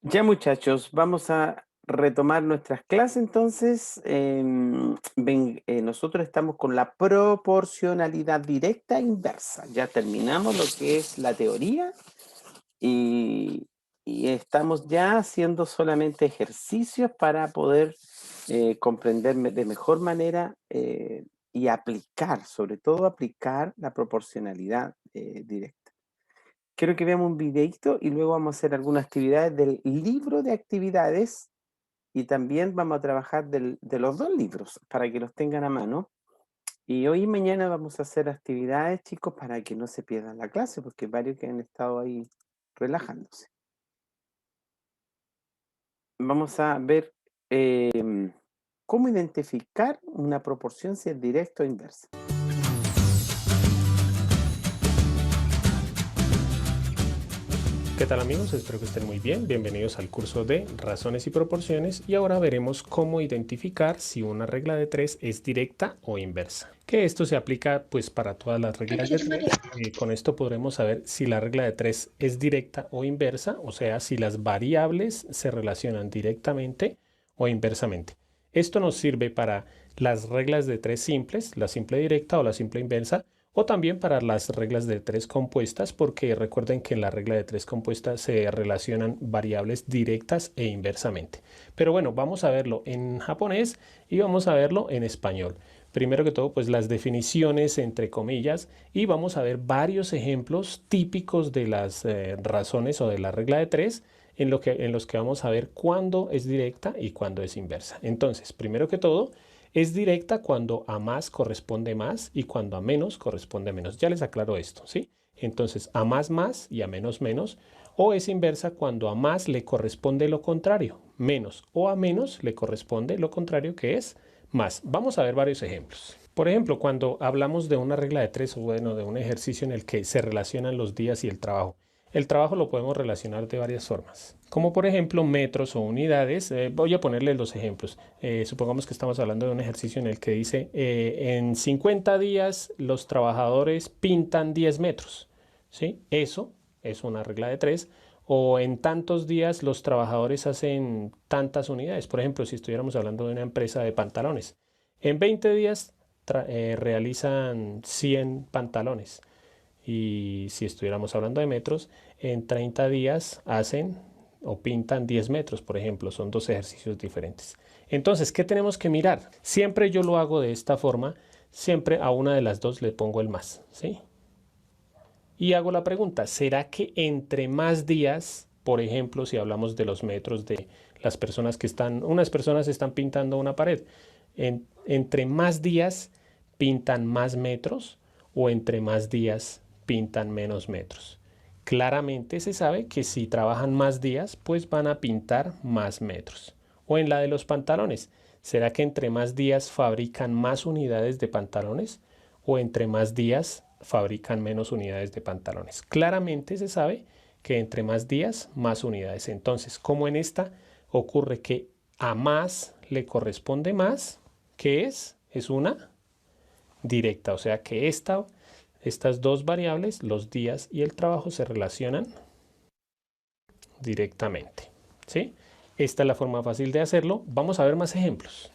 Ya muchachos, vamos a retomar nuestras clases entonces. Nosotros estamos con la proporcionalidad directa e inversa. Ya terminamos lo que es la teoría y, y estamos ya haciendo solamente ejercicios para poder comprender de mejor manera y aplicar, sobre todo aplicar la proporcionalidad directa. Quiero que veamos un videito y luego vamos a hacer algunas actividades del libro de actividades y también vamos a trabajar de los dos libros para que los tengan a mano. Y hoy y mañana vamos a hacer actividades, chicos, para que no se pierdan la clase, porque varios que han estado ahí relajándose. Vamos a ver cómo identificar una proporción si es directa o inversa. ¿Qué tal amigos? Espero que estén muy bien. Bienvenidos al curso de razones y proporciones y ahora veremos cómo identificar si una regla de 3 es directa o inversa. Que esto se aplica pues para todas las reglas de 3. Con esto podremos saber si la regla de 3 es directa o inversa, o sea, si las variables se relacionan directamente o inversamente. Esto nos sirve para las reglas de 3 simples, la simple directa o la simple inversa, o también para las reglas de 3 compuestas, porque recuerden que en la regla de 3 compuestas se relacionan variables directas e inversamente. Pero bueno, vamos a verlo en japonés y vamos a verlo en español. Primero que todo, pues las definiciones entre comillas y vamos a ver varios ejemplos típicos de las razones o de la regla de 3 en los que vamos a ver cuándo es directa y cuándo es inversa. Entonces, primero que todo, es directa cuando a más corresponde más y cuando a menos corresponde menos. Ya les aclaro esto, ¿sí? Entonces, a más más y a menos menos. O es inversa cuando a más le corresponde lo contrario, menos. O a menos le corresponde lo contrario, que es más. Vamos a ver varios ejemplos. Por ejemplo, cuando hablamos de una regla de 3 o bueno, de un ejercicio en el que se relacionan los días y el trabajo. El trabajo lo podemos relacionar de varias formas, como por ejemplo metros o unidades. Voy a ponerles los ejemplos. Supongamos que estamos hablando de un ejercicio en el que dice, en 50 días los trabajadores pintan 10 metros. ¿Sí? Eso es una regla de 3. O en tantos días los trabajadores hacen tantas unidades. Por ejemplo, si estuviéramos hablando de una empresa de pantalones. En 20 días realizan 100 pantalones. Y si estuviéramos hablando de metros, en 30 días hacen o pintan 10 metros, por ejemplo. Son dos ejercicios diferentes. Entonces, ¿qué tenemos que mirar? Siempre yo lo hago de esta forma. Siempre a una de las dos le pongo el más, ¿sí? Y hago la pregunta, ¿será que entre más días, por ejemplo, si hablamos de los metros de las personas que están, unas personas están pintando una pared, entre más días pintan más metros o entre más días pintan menos metros? Claramente se sabe que si trabajan más días, pues van a pintar más metros. O en la de los pantalones, ¿será que entre más días fabrican más unidades de pantalones o entre más días fabrican menos unidades de pantalones? Claramente se sabe que entre más días, más unidades. Entonces, como en esta ocurre que a más le corresponde más, ¿qué es? Es una directa, o sea que estas dos variables, los días y el trabajo, se relacionan directamente, ¿sí? Esta es la forma fácil de hacerlo. Vamos a ver más ejemplos.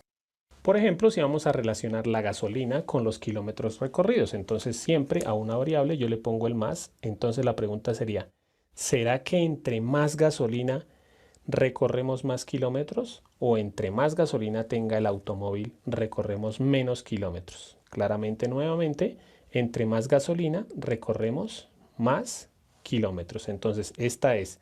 Por ejemplo, si vamos a relacionar la gasolina con los kilómetros recorridos, entonces siempre a una variable yo le pongo el más. Entonces la pregunta sería, ¿será que entre más gasolina recorremos más kilómetros o entre más gasolina tenga el automóvil recorremos menos kilómetros? Claramente, nuevamente, entre más gasolina recorremos más kilómetros. Entonces esta es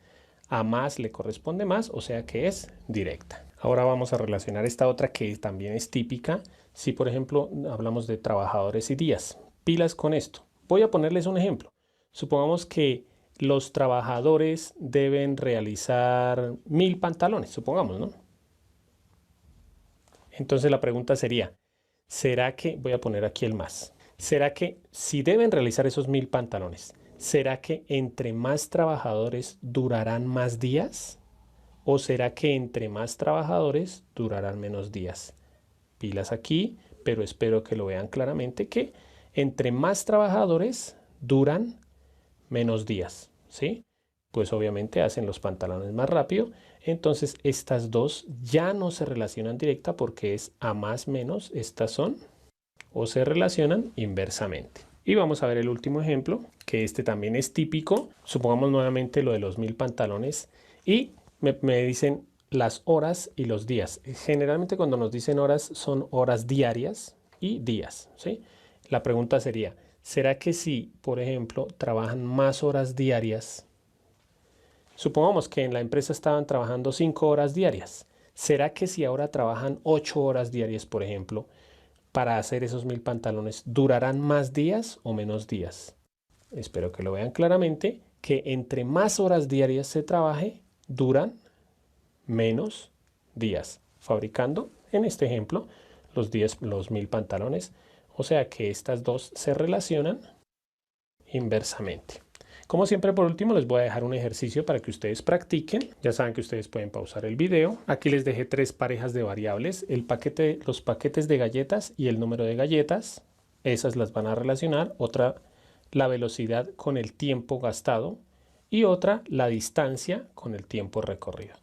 a más le corresponde más, o sea que es directa. Ahora vamos a relacionar esta otra que también es típica. Si por ejemplo hablamos de trabajadores y días, pilas con esto. Voy a ponerles un ejemplo. Supongamos que los trabajadores deben realizar 1000 pantalones, supongamos, ¿no? Entonces la pregunta sería, ¿será que, voy a poner aquí el más, ¿será que si deben realizar esos 1000 pantalones, ¿será que entre más trabajadores durarán más días? ¿O será que entre más trabajadores durarán menos días? Pilas aquí, pero espero que lo vean claramente que entre más trabajadores duran menos días, ¿sí? pues obviamente hacen los pantalones más rápido. Entonces estas dos ya no se relacionan directa porque es a más menos, estas son o se relacionan inversamente. Y vamos a ver el último ejemplo, que este también es típico. Supongamos nuevamente lo de los 1000 pantalones y me dicen las horas y los días. Generalmente cuando nos dicen horas son horas diarias y días, ¿sí? La pregunta sería, ¿será que si, por ejemplo, trabajan más horas diarias? Supongamos que en la empresa estaban trabajando 5 horas diarias. ¿Será que si ahora trabajan 8 horas diarias, por ejemplo, para hacer esos 1000 pantalones, durarán más días o menos días? Espero que lo vean claramente, que entre más horas diarias se trabaje, duran menos días, fabricando, en este ejemplo, los 1000 pantalones. O sea que estas dos se relacionan inversamente. Como siempre, por último, les voy a dejar un ejercicio para que ustedes practiquen. Ya saben que ustedes pueden pausar el video. Aquí les dejé 3 parejas de variables, los paquetes de galletas y el número de galletas. Esas las van a relacionar. Otra, la velocidad con el tiempo gastado. Y otra, la distancia con el tiempo recorrido.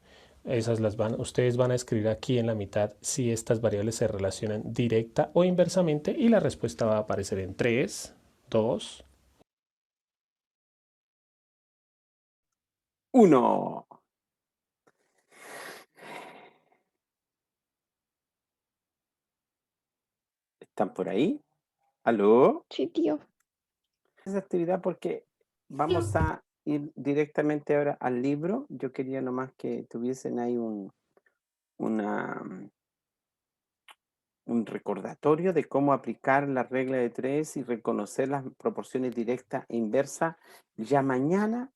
Ustedes van a escribir aquí en la mitad si estas variables se relacionan directa o inversamente y la respuesta va a aparecer en 3, 2, 1. ¿Están por ahí? ¿Aló? Sí, tío. Esa actividad porque vamos a ir directamente ahora al libro. Yo quería nomás que tuviesen ahí una, un recordatorio de cómo aplicar la regla de 3 y reconocer las proporciones directas e inversas. Ya mañana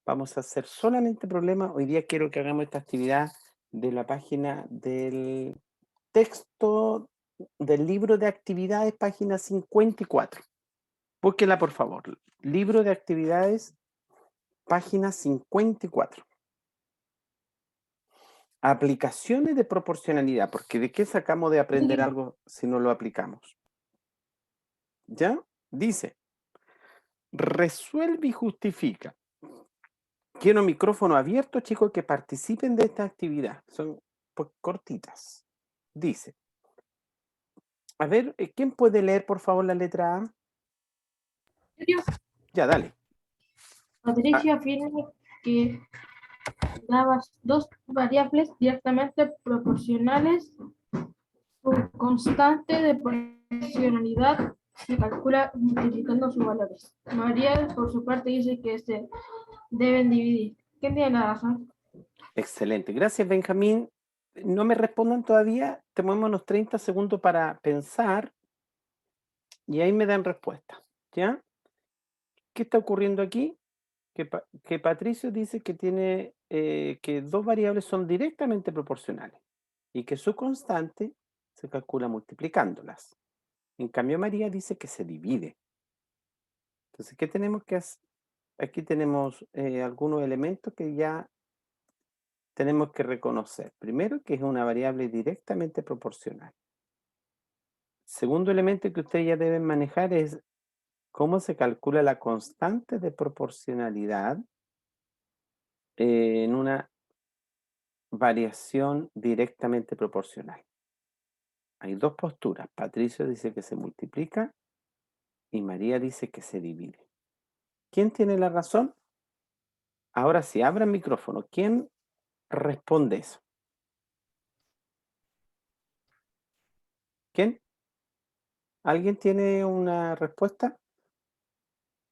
vamos a hacer solamente problemas. Hoy día quiero que hagamos esta actividad de la página del texto del libro de actividades, página 54. Búsquela, por favor. Libro de actividades, página 54. Aplicaciones de proporcionalidad, porque ¿de qué sacamos de aprender algo si no lo aplicamos? ¿Ya? Dice, resuelve y justifica. Quiero micrófono abierto, chicos, que participen de esta actividad. Son pues, cortitas. Dice, a ver, ¿quién puede leer, por favor, la letra A? Ya, dale. Patricio afirma que las dos variables directamente proporcionales, su constante de proporcionalidad se calcula multiplicando sus valores. María, por su parte, dice que se deben dividir. ¿Quién tiene la razón? Excelente. Gracias, Benjamín. No me respondan todavía. Tenemos unos 30 segundos para pensar y ahí me dan respuesta. ¿Ya? ¿Qué está ocurriendo aquí? Que Patricio dice que tiene que dos variables son directamente proporcionales y que su constante se calcula multiplicándolas. En cambio, María dice que se divide. Entonces, ¿qué tenemos que hacer? Aquí tenemos algunos elementos que ya tenemos que reconocer. Primero, que es una variable directamente proporcional. Segundo elemento que ustedes ya deben manejar es cómo se calcula la constante de proporcionalidad en una variación directamente proporcional. Hay dos posturas. Patricio dice que se multiplica y María dice que se divide. ¿Quién tiene la razón? Ahora sí, abra el micrófono. ¿Quién responde eso? ¿Quién? ¿Alguien tiene una respuesta?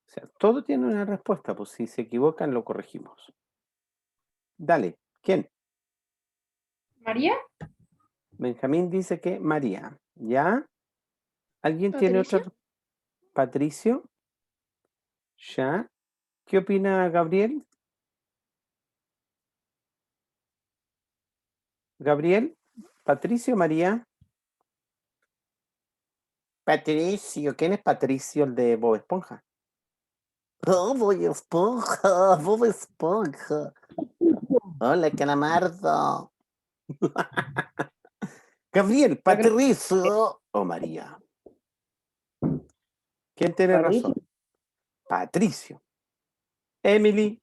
O sea, todo tiene una respuesta, pues si se equivocan lo corregimos. Dale, ¿quién? María. Benjamín dice que María. ¿Ya? ¿Alguien tiene otra? Patricio. ¿Ya? ¿Qué opina Gabriel? Gabriel, Patricio, María. Patricio, ¿quién es Patricio, el de Bob Esponja? Oh, Bob Esponja, Bob Esponja. Hola, Calamardo. Gabriel, Patricio o María. ¿Quién tiene razón? Patricio. Emily.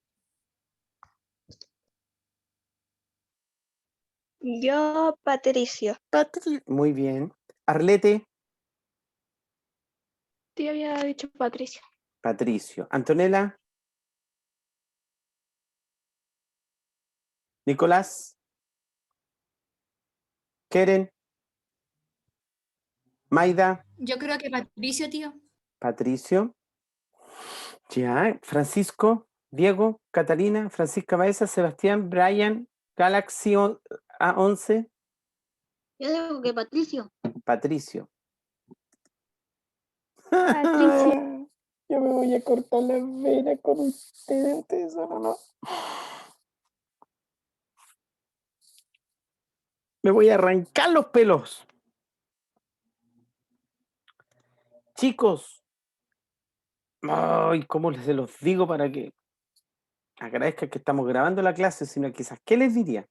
Yo, Patricio. Muy bien. Arlete, Yo había dicho Patricio. Patricio. Antonella, Nicolás, Keren, Maida, Yo creo que Patricio, tío. Patricio. Ya, Francisco, Diego, Catalina, Francisca Baeza, Sebastián, Brian, Galaxy A11, Yo digo que Patricio. Patricio. Patricio. Yo me voy a cortar la vena con ustedes, ¿o no? Me voy a arrancar los pelos. Chicos, ay, ¿cómo se los digo para que agradezcan que estamos grabando la clase? Sino quizás, ¿qué les diría?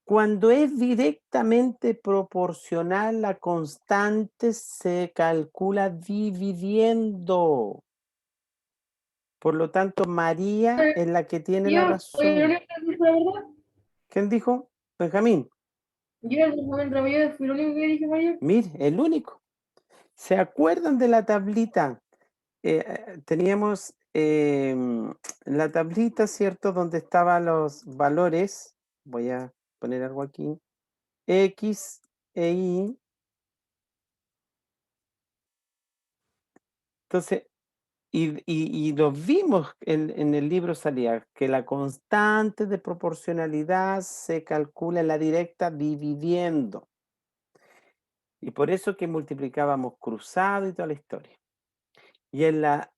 Cuando es directamente proporcional, la constante se calcula dividiendo. Por lo tanto, María es la que tiene la Yo soy el razón. único que dijo la verdad. ¿Quién dijo? Benjamín. Yo, Benjamín Ramírez, fui el único que dije María. Mire, el único. ¿Se acuerdan de la tablita? Teníamos la tablita, ¿cierto? Donde estaban los valores. Voy a poner algo aquí. X e Y. Entonces, y lo vimos en el libro salía, que la constante de proporcionalidad se calcula en la directa dividiendo. Y por eso que multiplicábamos cruzado y toda la historia. Y en la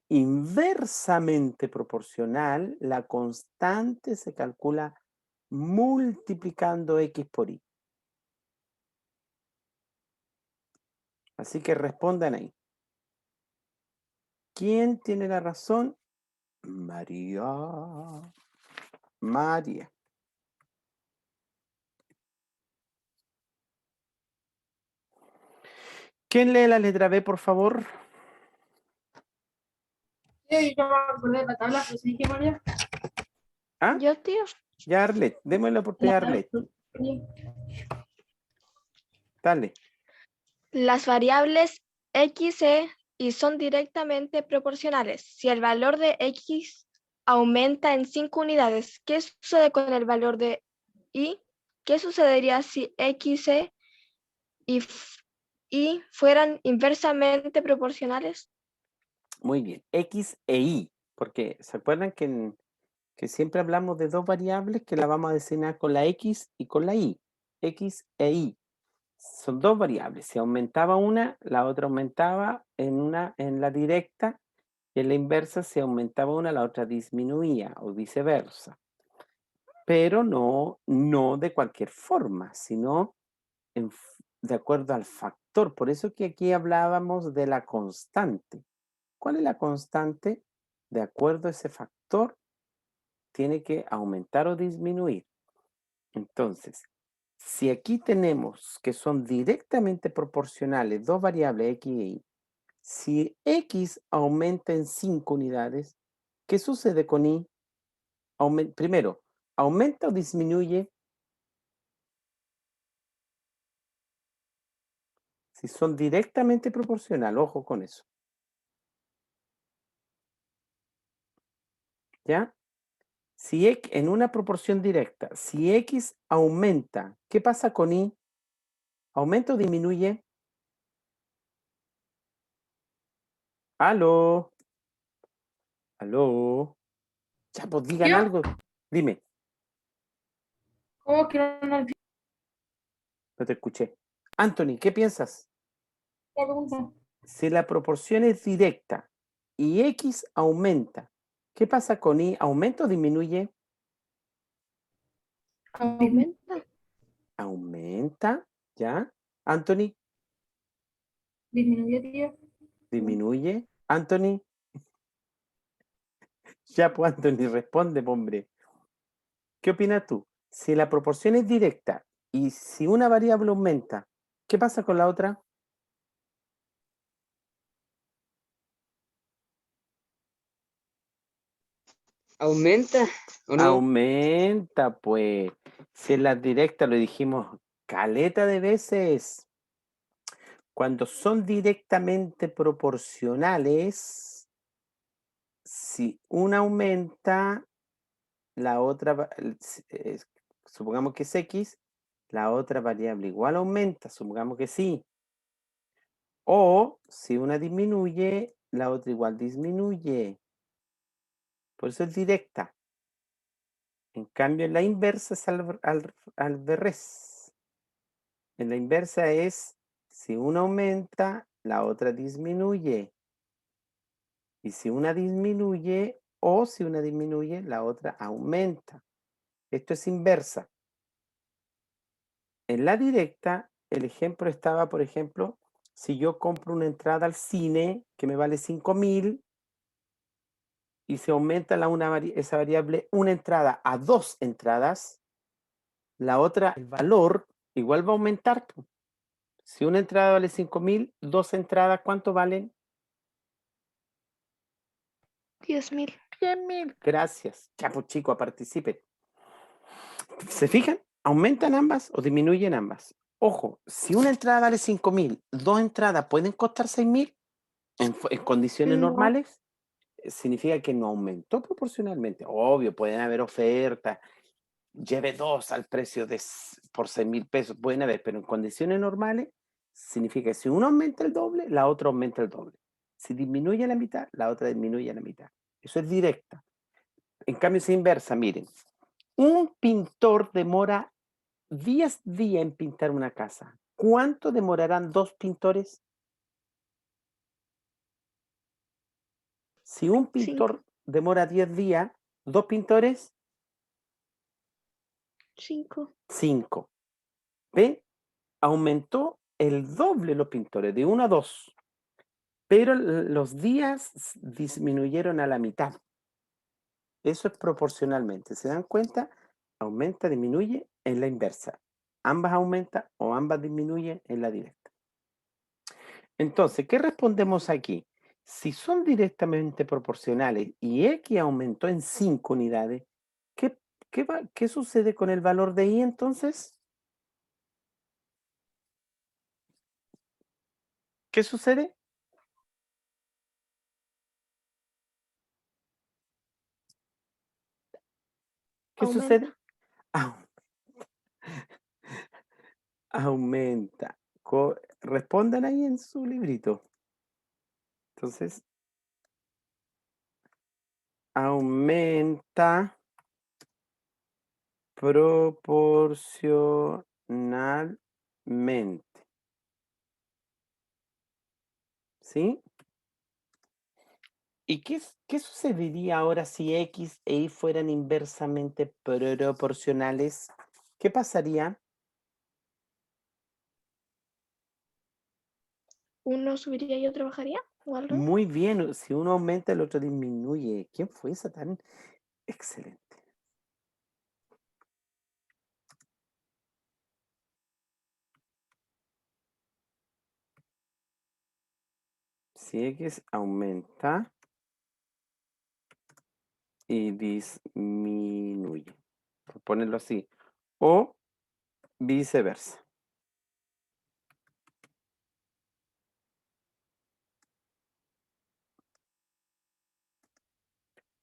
inversamente proporcional, la constante se calcula multiplicando X por Y. Así que respondan ahí. ¿Quién tiene la razón? María. María. ¿Quién lee la letra B, por favor? Sí, yo me acordé de la tabla, pues dije María. ¿Ah? Yo, tío. Ya, Arlet. Démosle la oportunidad a Arlet. Dale. Las variables x, e, y son directamente proporcionales. Si el valor de x aumenta en 5 unidades, ¿qué sucede con el valor de y? ¿Qué sucedería si x, e y fueran inversamente proporcionales? Muy bien. X e Y. Porque ¿se acuerdan que siempre hablamos de dos variables que la vamos a designar con la X y con la Y? X e Y. Son dos variables. Si aumentaba una, la otra aumentaba en la directa, y en la inversa, si aumentaba una, la otra disminuía, o viceversa. Pero no de cualquier forma, sino de acuerdo al factor. Por eso que aquí hablábamos de la constante. ¿Cuál es la constante? De acuerdo a ese factor, tiene que aumentar o disminuir. Entonces, si aquí tenemos que son directamente proporcionales dos variables X y Y, si X aumenta en 5 unidades, ¿qué sucede con Y? Primero, ¿aumenta o disminuye? Si son directamente proporcionales, ojo con eso. ¿Ya? Si en una proporción directa, si X aumenta, ¿qué pasa con Y? ¿Aumenta o disminuye? ¿Aló? ¿Aló? Ya, pues digan ¿Yo? algo. Dime, ¿Cómo que no no te escuché. Anthony, ¿qué piensas? la pregunta? Si la proporción es directa y X aumenta, ¿qué pasa con Y? ¿Aumenta o disminuye? Aumenta. Aumenta, ¿ya? Anthony, Disminuye, tío. disminuye. Anthony, ya pues Anthony, responde, hombre. ¿Qué opinas tú? Si la proporción es directa y si una variable aumenta, ¿qué pasa con la otra? ¿Aumenta o no? Aumenta, pues. Si en las directas lo dijimos caleta de veces. Cuando son directamente proporcionales, si una aumenta, la otra, supongamos que es X, la otra variable igual aumenta, supongamos que sí. O si una disminuye, la otra igual disminuye. Por eso es directa. En cambio, en la inversa es al revés. En la inversa es, si una aumenta, la otra disminuye. Y si una disminuye, o si una disminuye, la otra aumenta. Esto es inversa. En la directa, el ejemplo estaba, por ejemplo, si yo compro una entrada al cine que me vale 5.000 y se aumenta esa variable una entrada a 2 entradas, la otra, el valor, igual va a aumentar. Si una entrada vale 5.000, 2 entradas, ¿cuánto valen? 10.000. 100.000. Gracias. Ya, pues chicos, participen. ¿Se fijan? ¿Aumentan ambas o disminuyen ambas? Ojo, si una entrada vale 5.000, 2 entradas pueden costar 6.000 en condiciones No. normales, significa que no aumentó proporcionalmente. Obvio, pueden haber ofertas, lleve 2 al precio por 6.000 pesos, pueden haber, pero en condiciones normales significa que si uno aumenta el doble, la otra aumenta el doble. Si disminuye a la mitad, la otra disminuye a la mitad. Eso es directa. En cambio, es inversa, miren. Un pintor demora 10 días en pintar una casa. ¿Cuánto demorarán 2 pintores? Si un pintor 5. demora 10 días, 2 pintores, 5. 5. ¿Ve? Aumentó el doble los pintores, de 1 a 2. Pero los días disminuyeron a la mitad. Eso es proporcionalmente. ¿Se dan cuenta? Aumenta, disminuye en la inversa. Ambas aumentan o ambas disminuyen en la directa. Entonces, ¿qué respondemos aquí? Si son directamente proporcionales y X aumentó en 5 unidades, ¿qué sucede con el valor de Y entonces? ¿Qué sucede? ¿Qué sucede? Aumenta. Respondan ahí en su librito. Entonces, aumenta proporcionalmente. ¿Sí? ¿Y qué sucedería ahora si X e Y fueran inversamente proporcionales? ¿Qué pasaría? ¿Uno subiría y otro bajaría? ¿O al revés? Muy bien, si uno aumenta, el otro disminuye. ¿Quién fue esa tan excelente? Si X aumenta y disminuye, por ponerlo así, o viceversa.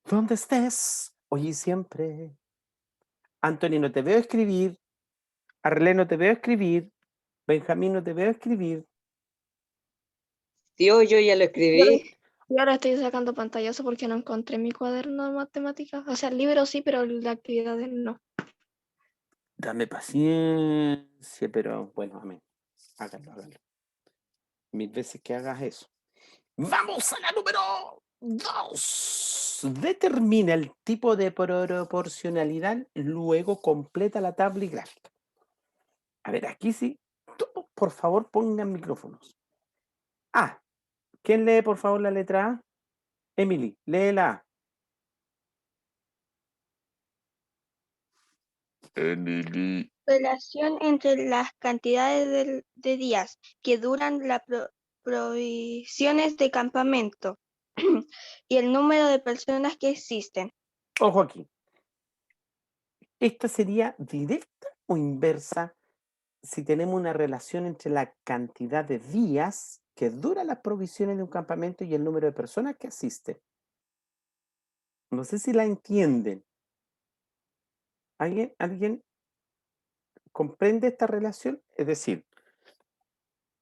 ¿Dónde estés? Hoy y siempre. Anthony, no te veo escribir. Arlene, no te veo escribir. Benjamín, no te veo escribir. Tío, yo ya lo escribí. Y ahora estoy sacando pantallazo porque no encontré mi cuaderno de matemáticas. O sea, el libro sí, pero la actividades no. Dame paciencia, pero bueno, amén. Háganlo, háganlo. 1000 veces que hagas eso. Vamos a la número 2. Determina el tipo de proporcionalidad, luego completa la tabla y gráfica. A ver, aquí sí. Todos, por favor, pongan micrófonos. A. ¿Quién lee, por favor, la letra A? Emily, léela A. Emily. Relación entre las cantidades de días que duran las provisiones de campamento y el número de personas que existen. Ojo aquí. ¿Esta sería directa o inversa si tenemos una relación entre la cantidad de días que duran las provisiones de un campamento y el número de personas que asisten? No sé si la entienden. ¿Alguien comprende esta relación? Es decir,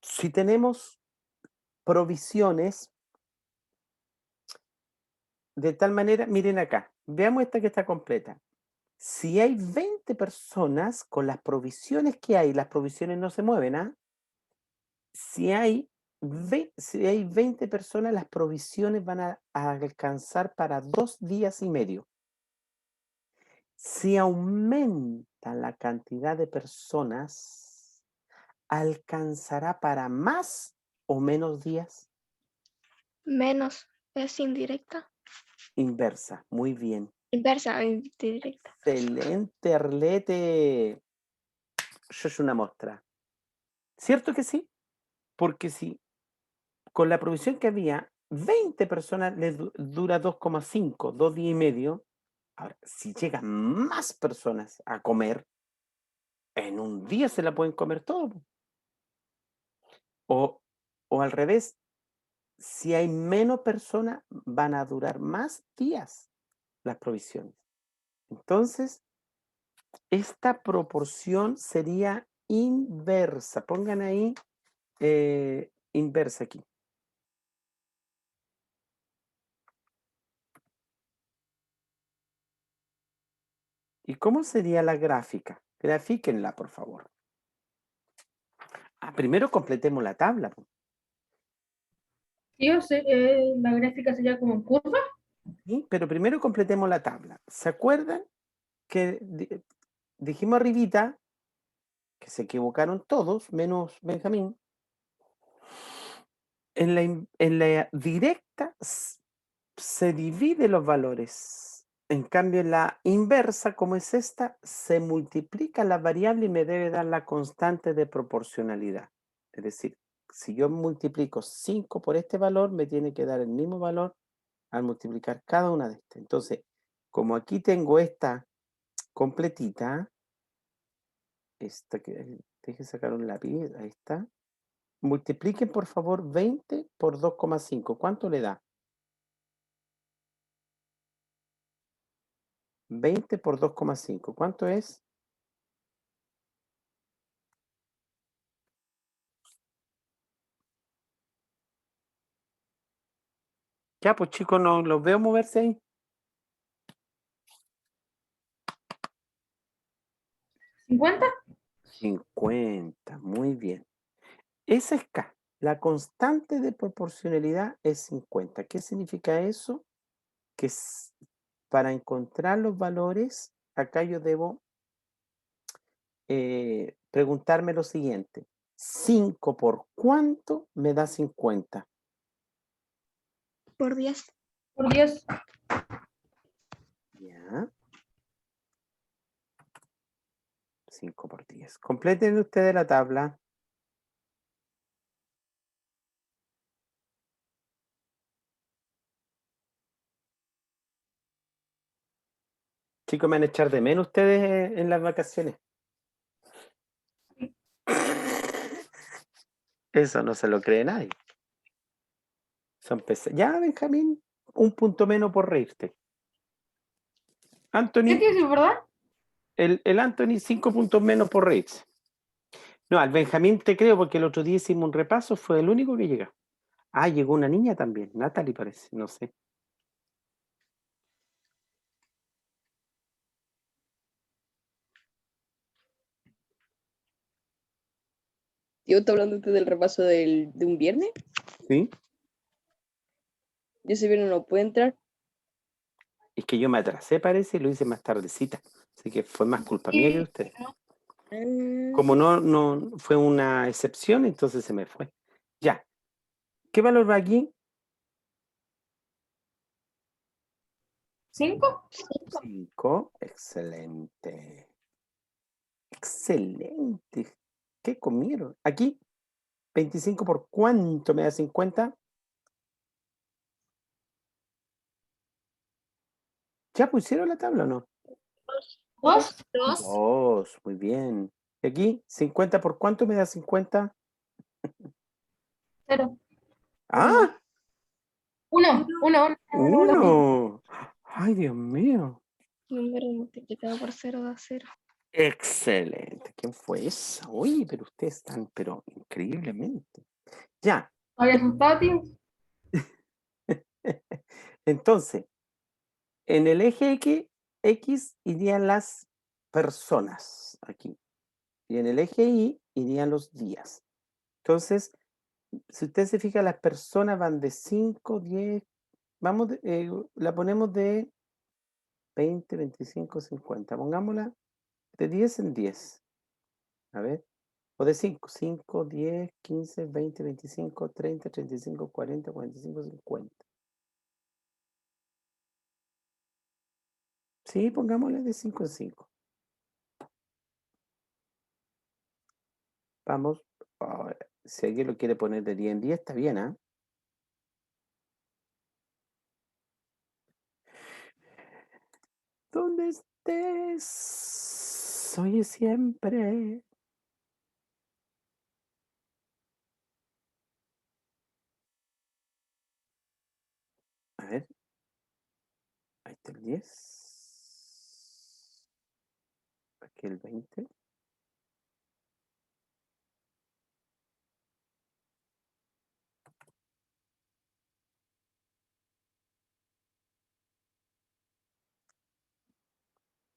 si tenemos provisiones de tal manera, miren acá, veamos esta que está completa. Si hay 20 personas con las provisiones que hay, las provisiones no se mueven, ¿ah? Si hay 20 personas, las provisiones van a alcanzar para 2 días y medio. Si aumenta la cantidad de personas, ¿alcanzará para más o menos días? Menos es indirecta. Inversa, muy bien. Inversa, indirecta. Excelente, Arlete. Yo es una muestra. ¿Cierto que sí? Porque si con la provisión que había, 20 personas les dura 2,5, 2 días y medio. Ahora, si llegan más personas a comer, en un día se la pueden comer todo. O al revés, si hay menos personas, van a durar más días las provisiones. Entonces, esta proporción sería inversa. Pongan ahí inversa aquí. ¿Y cómo sería la gráfica? Grafíquenla, por favor. Primero completemos la tabla. Tío, la gráfica sería como en curva. ¿Sí? Pero primero completemos la tabla. ¿Se acuerdan que dijimos arribita que se equivocaron todos, menos Benjamín? En la directa se divide los valores. En cambio, en la inversa, como es esta, se multiplica la variable y me debe dar la constante de proporcionalidad. Es decir, si yo multiplico 5 por este valor, me tiene que dar el mismo valor al multiplicar cada una de estas. Entonces, como aquí tengo esta completita, esta que deje sacar un lápiz, ahí está. Multipliquen por favor 20 por 2,5. ¿Cuánto le da? 20 por 2,5. ¿Cuánto es? Ya, pues chicos, no los veo moverse ahí. 50. 50, muy bien. Esa es K. La constante de proporcionalidad es 50. ¿Qué significa eso? Que para encontrar los valores, acá yo debo preguntarme lo siguiente. 5 por cuánto me da 50. Por 10. Por 10. Ya. 5 por 10. Completen ustedes la tabla. Chicos, me van a echar de menos ustedes en las vacaciones. Eso no se lo cree nadie. Son ya, Benjamín, un punto menos por reírte. ¿Qué Anthony, tío, es verdad? el Anthony, 5 puntos menos por reírse. No, al Benjamín te creo porque el otro día hicimos un repaso, fue el único que llegó. Llegó una niña también, Natalie parece, no sé. Yo estoy hablando usted del repaso de un viernes. ¿Sí? Yo ese viernes no puedo entrar. Es que yo me atrasé, parece, y lo hice más tardecita. Así que fue más culpa mía que de usted. Como no fue una excepción, entonces se me fue. Ya. ¿Qué valor va aquí? 5. 5. Excelente. Excelente. ¿Qué comieron? Aquí, 25 por cuánto me da 50. ¿Ya pusieron la tabla o no? 2. 2. 2, muy bien. ¿Y aquí? ¿50 por cuánto me da 50? 0. ¡Ah! 1. 1. 1. Ay, Dios mío. Número multiplicado por 0 da 0. Excelente. ¿Quién fue esa? Uy, pero ustedes están, pero increíblemente. Ya. ¿Había asustado, tío? Entonces, en el eje X irían las personas aquí. Y en el eje Y irían los días. Entonces, si usted se fija, las personas van de 5, 10, vamos, la ponemos de 20, 25, 50. Pongámosla de 10 en 10. A ver. O de 5, 10, 15, 20, 25, 30, 35, 40, 45, 50. Sí, pongámosle de 5 en 5. Vamos. Ahora, si alguien lo quiere poner de 10 en 10, está bien, ¿ah? Donde estés, oye siempre. A ver. Ahí está el 10. Aquí el 20.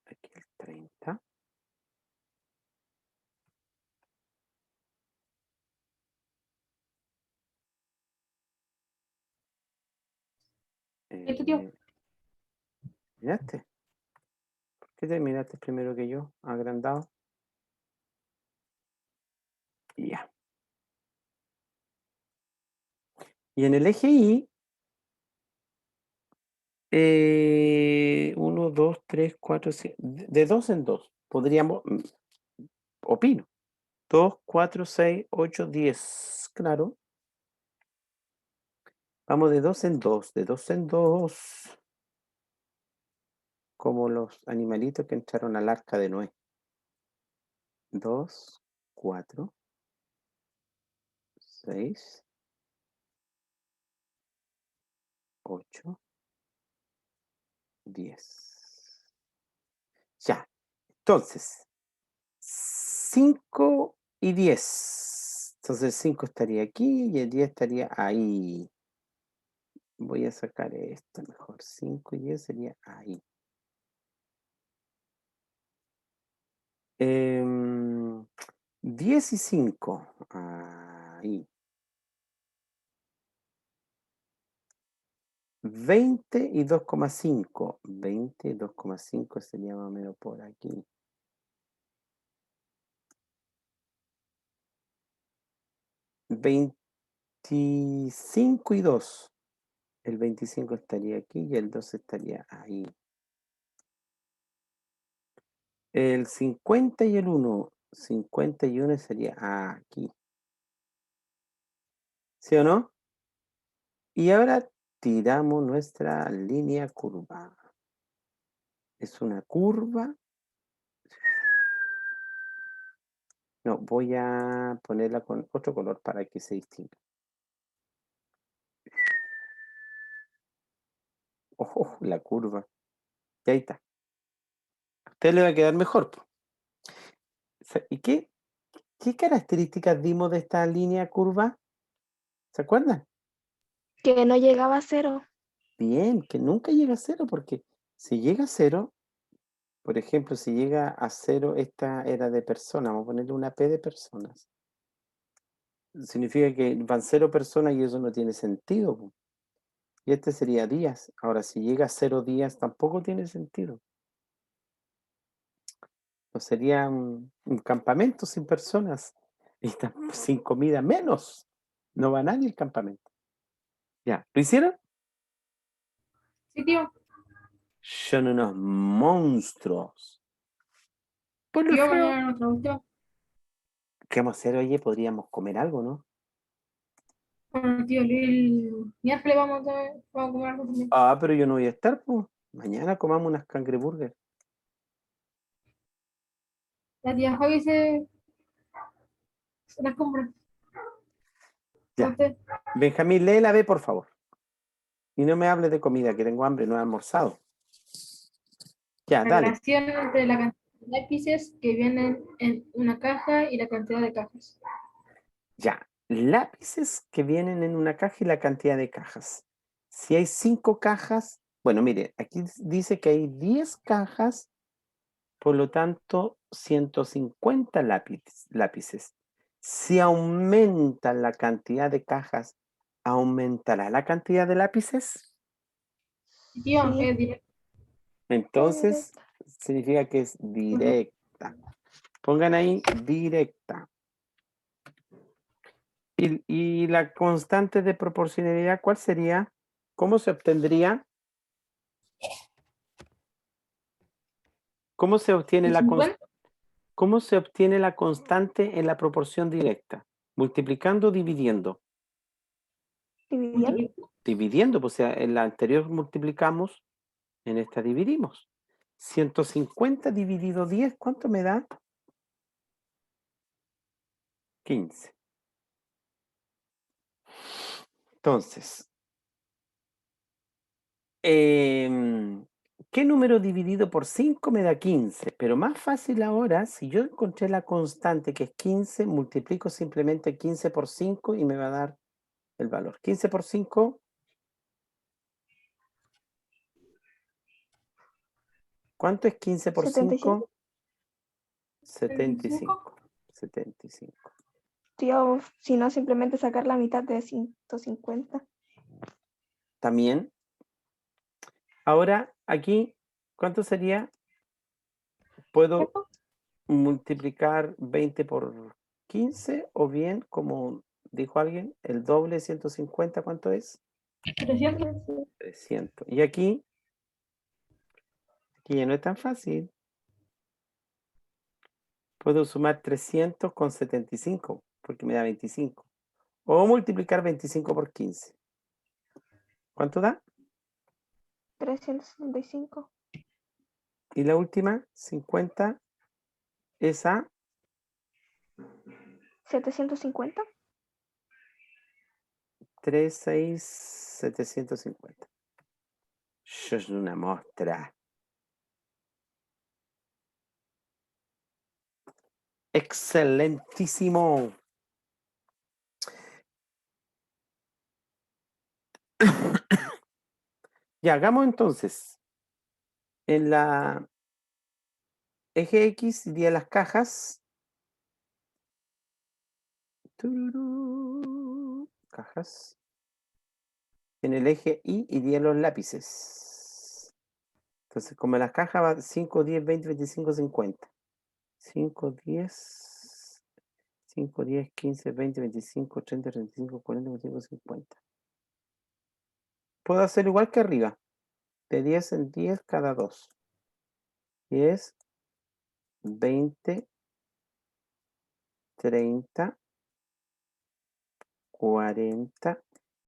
Aquí el 30. ¿Esto, tío? ¿Miraste? ¿Por qué terminaste primero que yo? Agrandado. Y ya. Y en el eje Y, 1, 2, 3, 4, 5, de 2 en 2. Podríamos, opino. 2, 4, 6, 8, 10. Claro. Vamos de 2 en 2, de 2 en 2. Como los animalitos que entraron al arca de Noé. 2, 4, 6, 8, 10. Ya. Entonces, 5 y 10. Entonces el 5 estaría aquí y el 10 estaría ahí. Voy a sacar esto mejor. 5 y 10 sería ahí. 10 y 5. Ahí. 20 y 2,5. 20 y 2,5 sería más o menos por aquí. 25 y 2. El 25 estaría aquí y el 2 estaría ahí. El 50 y el 1. 51 sería aquí. ¿Sí o no? Y ahora tiramos nuestra línea curva. Es una curva. No, voy a ponerla con otro color para que se distinga. Oh, la curva. Y ahí está. A usted le va a quedar mejor, po. ¿Y qué características dimos de esta línea curva? ¿Se acuerdan? Que no llegaba a 0. Bien, que nunca llega a 0, porque si llega a 0, por ejemplo, si llega a 0, esta era de personas, vamos a ponerle una P de personas. Significa que van 0 personas y eso no tiene sentido, po. Y este sería días. Ahora, si llega a 0 días, tampoco tiene sentido. No sería un campamento sin personas y sin comida menos. No va nadie al campamento. Ya, ¿lo hicieron? Sí, tío. Son unos monstruos. Por lo Tío, feo. mañana nuestra última. ¿Qué vamos a hacer, oye? Podríamos comer algo, ¿no? Bueno, tío, el miércoles vamos a comer algo también. Ah, pero yo no voy a estar, pues. Mañana comamos unas cangreburgers. La tía Javi se las compra. Ya. Entonces, Benjamín, lee la B, por favor. Y no me hables de comida, que tengo hambre, no he almorzado. Ya, la dale. relación entre la cantidad de lápices que vienen en una caja y la cantidad de cajas. Ya. Lápices que vienen en una caja y la cantidad de cajas. Si hay 5 cajas, bueno, mire, aquí dice que hay 10 cajas, por lo tanto, 150 lápices. Si aumenta la cantidad de cajas, ¿aumentará la cantidad de lápices? Tío, Sí. directo. Entonces, significa que es directa. Pongan ahí directa. Y la constante de proporcionalidad, ¿cuál sería? ¿Cómo se obtendría? ¿Cómo se obtiene ¿Cómo se obtiene la constante en la proporción directa? ¿Multiplicando o dividiendo? Dividiendo. Dividiendo, pues, o sea, en la anterior multiplicamos, en esta dividimos. 150 dividido 10, ¿cuánto me da? 15. Entonces, ¿qué número dividido por 5 me da 15? Pero más fácil ahora, si yo encontré la constante que es 15, multiplico simplemente 15 por 5 y me va a dar el valor. 15 por 5, ¿cuánto es 15 por 5? 75. 75. Tío, si no, simplemente sacar la mitad de 150. También. Ahora, aquí, ¿cuánto sería? Puedo multiplicar 20 por 15 o bien, como dijo alguien, el doble de 150, ¿cuánto es? 300. 300. Y aquí ya no es tan fácil. Puedo sumar 300 con 75, porque me da 25. O multiplicar 25 por 15. ¿Cuánto da? 365. Y la última, 50, esa 750. 3, 6, 750. Eso es una muestra. Excelentísimo. Ya, hagamos entonces. En la eje X iría las cajas. Tururú, cajas. En el eje Y irían los lápices. Entonces, como las cajas van 5, 10, 20, 25, 50. 5, 10, 5, 10, 15, 20, 25, 30, 35, 40, 45, 50. Puedo hacer igual que arriba. De 10 en 10 cada 2. 10, 20, 30, 40,